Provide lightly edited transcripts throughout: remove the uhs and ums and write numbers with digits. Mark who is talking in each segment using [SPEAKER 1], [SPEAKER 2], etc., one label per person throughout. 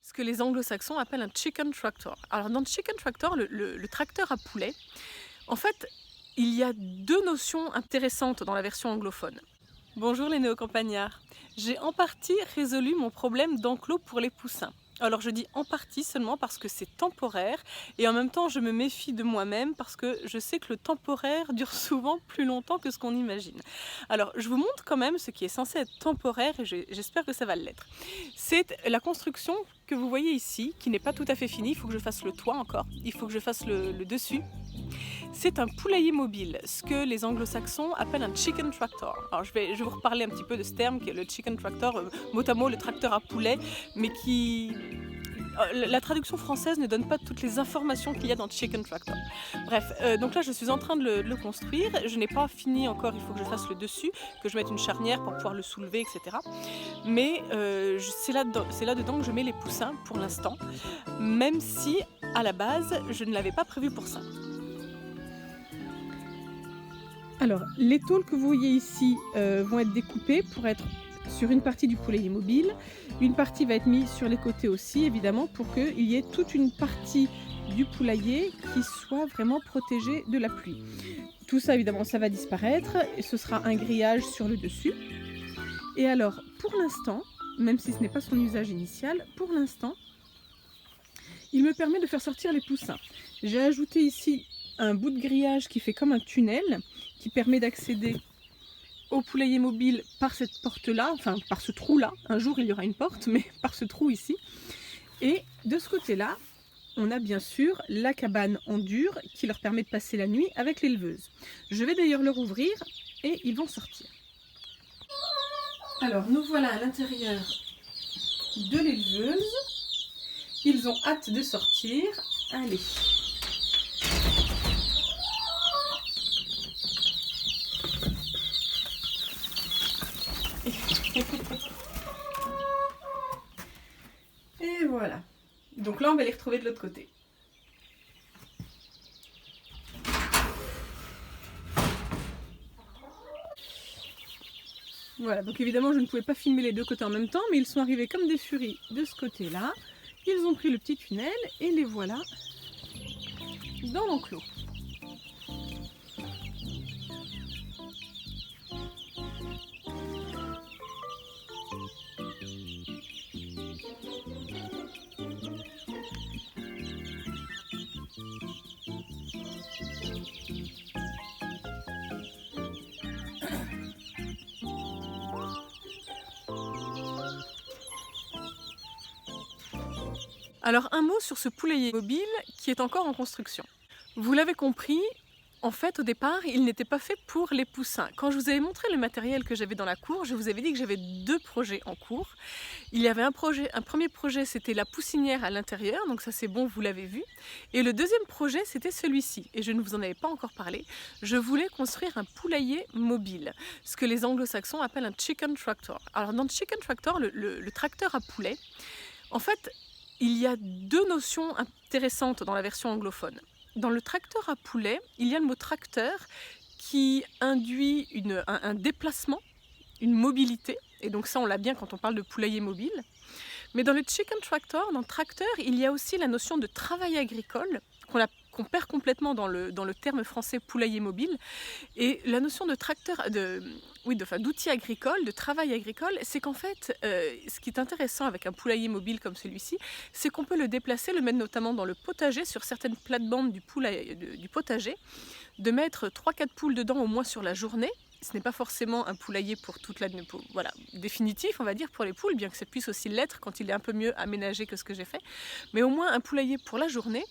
[SPEAKER 1] ce que les anglo-saxons appellent un chicken tractor. Alors dans le chicken tractor, le tracteur à poulet, en fait, il y a deux notions intéressantes dans la version anglophone. Bonjour les néocampagnards. J'ai en partie résolu mon problème d'enclos pour les poussins. Alors je dis en partie seulement parce que c'est temporaire et en même temps je me méfie de moi-même parce que je sais que le temporaire dure souvent plus longtemps que ce qu'on imagine. Alors je vous montre quand même ce qui est censé être temporaire et j'espère que ça va l'être. C'est la construction que vous voyez ici qui n'est pas tout à fait finie, il faut que je fasse le toit encore, il faut que je fasse le dessus. C'est un poulailler mobile, ce que les anglo-saxons appellent un chicken tractor. Alors je vais vous reparler un petit peu de ce terme qui est le chicken tractor, mot à mot le tracteur à poulet, mais qui... La traduction française ne donne pas toutes les informations qu'il y a dans chicken tractor. Bref, donc là je suis en train de le construire, je n'ai pas fini encore, il faut que je fasse le dessus, que je mette une charnière pour pouvoir le soulever, etc. Mais c'est là-dedans que je mets les poussins pour l'instant, même si à la base je ne l'avais pas prévu pour ça. Alors, les tôles que vous voyez ici vont être découpées pour être sur une partie du poulailler mobile. Une partie va être mise sur les côtés aussi, évidemment, pour qu'il y ait toute une partie du poulailler qui soit vraiment protégée de la pluie. Tout ça, évidemment, ça va disparaître et ce sera un grillage sur le dessus. Et alors, pour l'instant, même si ce n'est pas son usage initial, pour l'instant, il me permet de faire sortir les poussins. J'ai ajouté ici un bout de grillage qui fait comme un tunnel qui permet d'accéder au poulailler mobile par cette porte-là, enfin par ce trou-là. Un jour il y aura une porte, mais par ce trou ici. Et de ce côté-là, on a bien sûr la cabane en dur qui leur permet de passer la nuit avec l'éleveuse. Je vais d'ailleurs leur ouvrir et ils vont sortir. Alors nous voilà à l'intérieur de l'éleveuse. Ils ont hâte de sortir. Allez. Et voilà. Donc là, on va les retrouver de l'autre côté. Voilà, donc évidemment, je ne pouvais pas filmer les deux côtés en même temps, mais ils sont arrivés comme des furies de ce côté-là. Ils ont pris le petit tunnel et les voilà dans l'enclos. Alors un mot sur ce poulailler mobile qui est encore en construction. Vous l'avez compris, en fait au départ il n'était pas fait pour les poussins. Quand je vous avais montré le matériel que j'avais dans la cour, je vous avais dit que j'avais deux projets en cours. Il y avait un premier projet, c'était la poussinière à l'intérieur, donc ça c'est bon, vous l'avez vu. Et le deuxième projet c'était celui-ci, et je ne vous en avais pas encore parlé. Je voulais construire un poulailler mobile, ce que les anglo-saxons appellent un chicken tractor. Alors dans le chicken tractor, le tracteur à poulet, en fait, il y a deux notions intéressantes dans la version anglophone. Dans le tracteur à poulet, il y a le mot tracteur qui induit un déplacement, une mobilité, et donc ça on l'a bien quand on parle de poulailler mobile. Mais dans le chicken tractor, dans le tracteur, il y a aussi la notion de travail agricole qu'on perd complètement dans le terme français poulailler mobile. Et la notion de tracteur, d'outil agricole, de travail agricole, c'est qu'en fait, ce qui est intéressant avec un poulailler mobile comme celui-ci, c'est qu'on peut le déplacer, le mettre notamment dans le potager, sur certaines plates-bandes du potager, de mettre 3-4 poules dedans au moins sur la journée. Ce n'est pas forcément un poulailler pour toute la... Voilà, définitif, on va dire, pour les poules, bien que ça puisse aussi l'être quand il est un peu mieux aménagé que ce que j'ai fait. Mais au moins un poulailler pour la journée,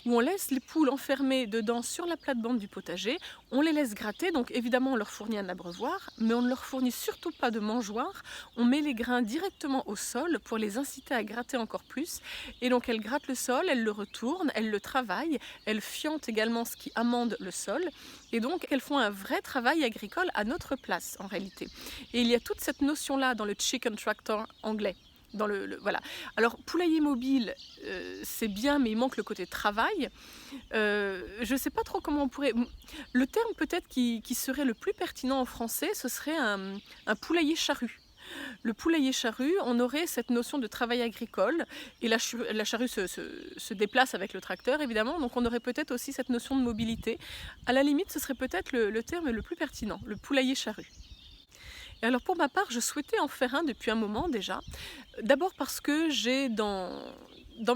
[SPEAKER 1] où on laisse les poules enfermées dedans sur la plate-bande du potager, on les laisse gratter, donc évidemment on leur fournit un abreuvoir, mais on ne leur fournit surtout pas de mangeoire, on met les grains directement au sol pour les inciter à gratter encore plus, et donc elles grattent le sol, elles le retournent, elles le travaillent, elles fiantent également ce qui amende le sol, et donc elles font un vrai travail agricole à notre place en réalité. Et il y a toute cette notion-là dans le chicken tractor anglais. Voilà. Alors poulailler mobile, c'est bien, mais il manque le côté travail. Je ne sais pas trop comment on pourrait... Le terme peut-être qui serait le plus pertinent en français, ce serait un poulailler charrue. Le poulailler charrue, on aurait cette notion de travail agricole et la charrue se déplace avec le tracteur évidemment, donc on aurait peut-être aussi cette notion de mobilité. À la limite, ce serait peut-être le terme le plus pertinent, le poulailler charrue. Et alors pour ma part, je souhaitais en faire un depuis un moment déjà. D'abord parce que j'ai dans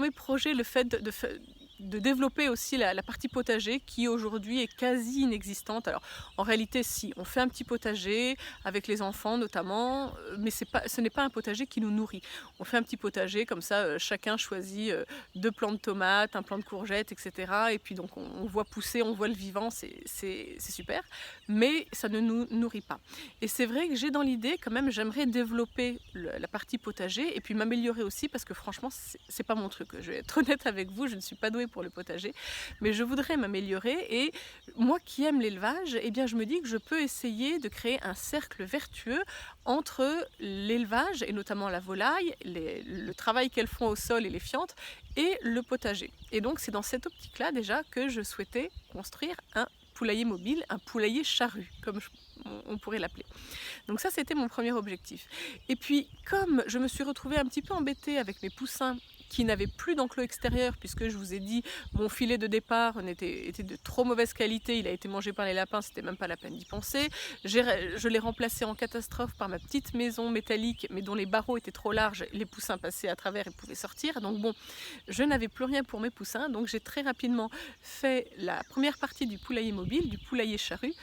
[SPEAKER 1] mes projets le fait de développer aussi la partie potager qui aujourd'hui est quasi inexistante. Alors en réalité si, on fait un petit potager avec les enfants notamment, mais ce n'est pas un potager qui nous nourrit. On fait un petit potager comme ça, chacun choisit 2 plants de tomates, un plant de courgettes, etc. Et puis donc on voit pousser, on voit le vivant, c'est super, mais ça ne nous nourrit pas. Et c'est vrai que j'ai dans l'idée quand même, j'aimerais développer la partie potager et puis m'améliorer aussi parce que franchement c'est pas mon truc. Je vais être honnête avec vous, je ne suis pas douée pour le potager, mais je voudrais m'améliorer et moi qui aime l'élevage, eh bien je me dis que je peux essayer de créer un cercle vertueux entre l'élevage et notamment la volaille, le travail qu'elles font au sol et les fientes et le potager. Et donc c'est dans cette optique-là déjà que je souhaitais construire un poulailler mobile, un poulailler charrue, comme on pourrait l'appeler. Donc ça c'était mon premier objectif. Et puis comme je me suis retrouvée un petit peu embêtée avec mes poussins qui n'avait plus d'enclos extérieur puisque je vous ai dit mon filet de départ était de trop mauvaise qualité, il a été mangé par les lapins, c'était même pas la peine d'y penser. Je l'ai remplacé en catastrophe par ma petite maison métallique mais dont les barreaux étaient trop larges, les poussins passaient à travers et pouvaient sortir. Donc bon, je n'avais plus rien pour mes poussins, donc j'ai très rapidement fait la première partie du poulailler mobile, du poulailler charrue,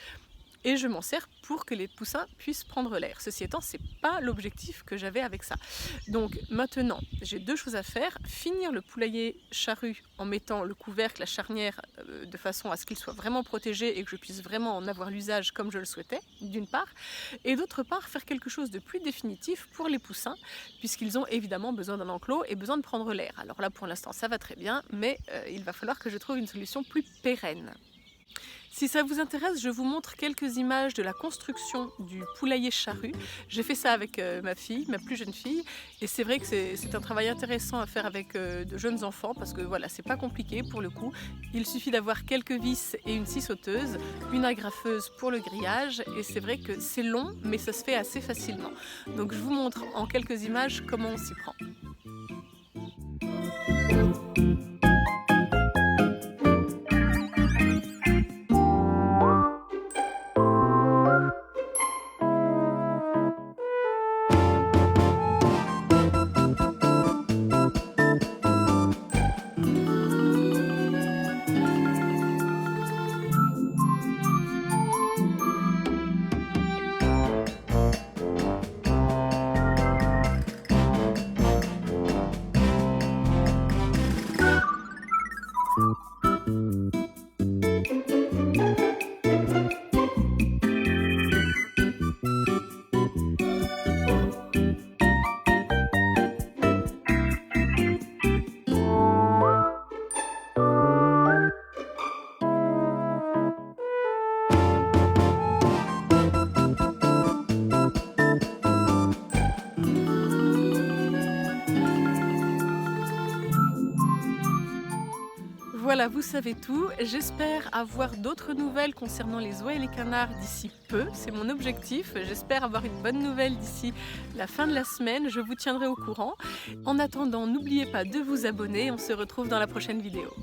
[SPEAKER 1] et je m'en sers pour que les poussins puissent prendre l'air. Ceci étant, c'est pas l'objectif que j'avais avec ça. Donc maintenant, j'ai 2 choses à faire. Finir le poulailler charrue en mettant le couvercle, la charnière, de façon à ce qu'il soit vraiment protégé et que je puisse vraiment en avoir l'usage comme je le souhaitais, d'une part. Et d'autre part, faire quelque chose de plus définitif pour les poussins, puisqu'ils ont évidemment besoin d'un enclos et besoin de prendre l'air. Alors là, pour l'instant, ça va très bien, mais il va falloir que je trouve une solution plus pérenne. Si ça vous intéresse, je vous montre quelques images de la construction du poulailler charrue. J'ai fait ça avec ma fille, ma plus jeune fille, et c'est vrai que c'est un travail intéressant à faire avec de jeunes enfants parce que voilà, c'est pas compliqué pour le coup. Il suffit d'avoir quelques vis et une scie sauteuse, une agrafeuse pour le grillage, et c'est vrai que c'est long, mais ça se fait assez facilement. Donc je vous montre en quelques images comment on s'y prend. Voilà, vous savez tout. J'espère avoir d'autres nouvelles concernant les oies et les canards d'ici peu. C'est mon objectif. J'espère avoir une bonne nouvelle d'ici la fin de la semaine. Je vous tiendrai au courant. En attendant, n'oubliez pas de vous abonner. On se retrouve dans la prochaine vidéo.